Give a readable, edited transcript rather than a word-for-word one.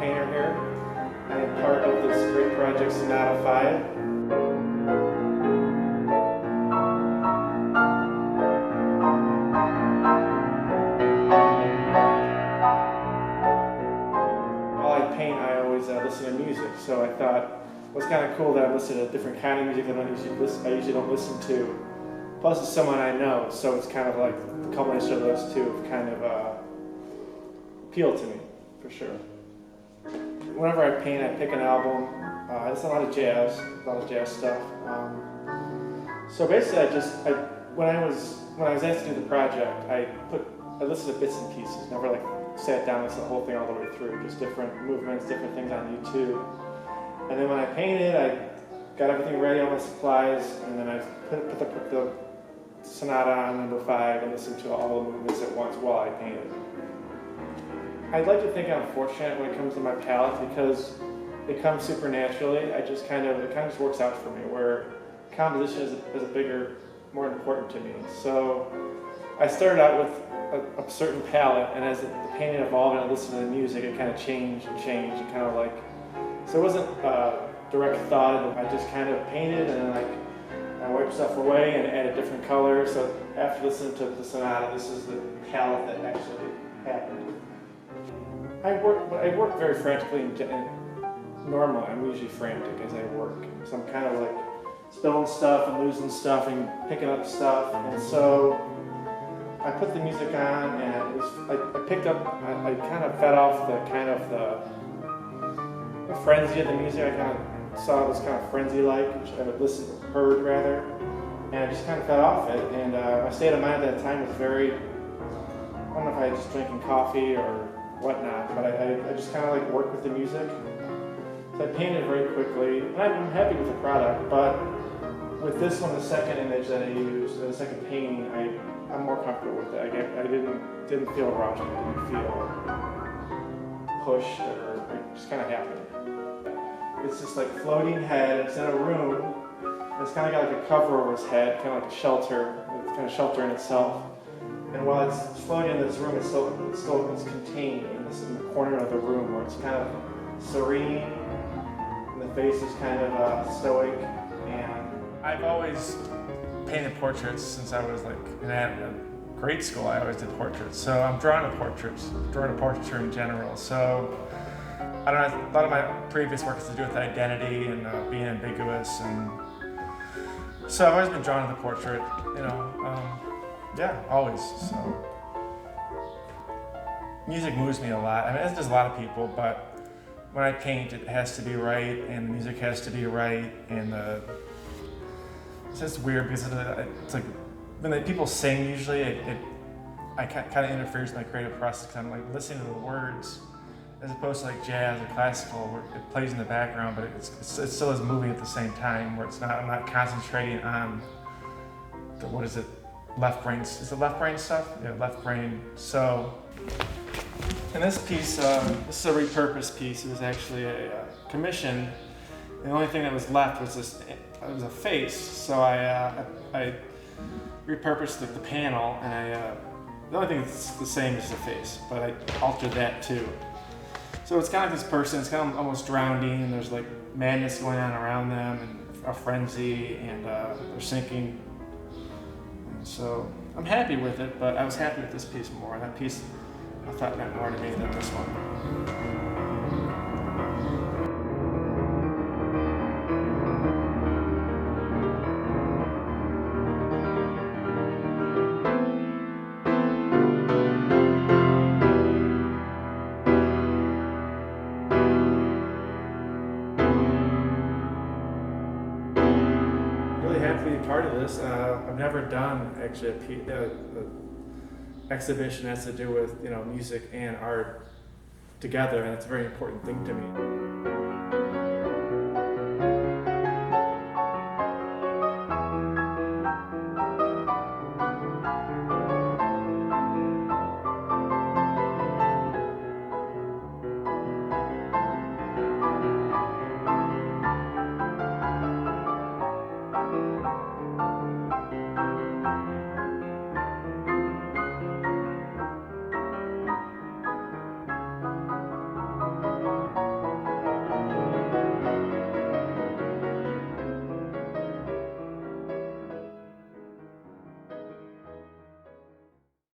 painter here. I am part of this great project, Sonata 5. While I paint, I always listen to music, so I thought it was kind of cool that I listen to different kind of music that I usually don't listen to. Plus, it's someone I know, so it's kind of like the culmination of those two have kind of appealed to me, for sure. Whenever I paint, I pick an album. It's a lot of jazz stuff. So basically, when I was asked to do the project, I listened to bits and pieces. Never like sat down and listened to the whole thing all the way through. Just different movements, different things on YouTube. And then when I painted, I got everything ready, all my supplies, and then I put the Sonata on number 5 and listened to all the movements at once while I painted. I'd like to think I'm fortunate when it comes to my palette because it comes super naturally. It kind of just works out for me, where composition is a bigger, more important to me. So I started out with a certain palette, and as the painting evolved and I listened to the music, it kind of changed and kind of like, so it wasn't direct thought. I just kind of painted and then I wiped stuff away and added different colors. So after listening to the Sonata, this is the palette that actually happened. I work very frantically and normally I'm usually frantic as I work. So I'm kind of like spilling stuff and losing stuff and picking up stuff. And so I put the music on and I kind of fed off the frenzy of the music. I kind of saw it was kind of frenzy-like, which I would heard rather. And I just kind of fed off it. And my state of mind at that time was very, I don't know if I was just drinking coffee or whatnot, but I just kind of like worked with the music. So I painted very quickly, and I'm happy with the product, but with this one, the second image that I used, the second painting, I'm more comfortable with it. I didn't feel rushed, I didn't feel pushed, or it just kind of happened. It's just like floating head, it's in a room, and it's kind of got like a cover over his head, kind of like a shelter, it's kind of sheltering itself. And while it's floating in this room, it's contained in the corner of the room where it's kind of serene, and the face is kind of stoic. And I've always painted portraits since I was like in grade school. I always did portraits, so I'm drawn to portraits, drawn to portraiture in general. So I don't know. A lot of my previous work has to do with identity and being ambiguous, and so I've always been drawn to the portrait. Yeah, always. So music moves me a lot. I mean, as does a lot of people, but when I paint, it has to be right, and the music has to be right, and it's just weird because it's like when people sing, usually it kind of interferes with my creative process because I'm like listening to the words as opposed to like jazz or classical where it plays in the background, but it still is moving at the same time. Where I'm not concentrating on left brain. Is it left brain stuff? Yeah, left brain. So, in this piece, this is a repurposed piece. It was actually a commission. The only thing that was left was it was a face. So I repurposed the panel, and the only thing that's the same is the face, but I altered that too. So it's kind of this person. It's kind of almost drowning, and there's like madness going on around them, and a frenzy, and they're sinking. So I'm happy with it, but I was happy with this piece more. That piece I thought meant more to me than this one. Really happy to be part of this. I've never done actually an exhibition that has to do with music and art together, and it's a very important thing to me.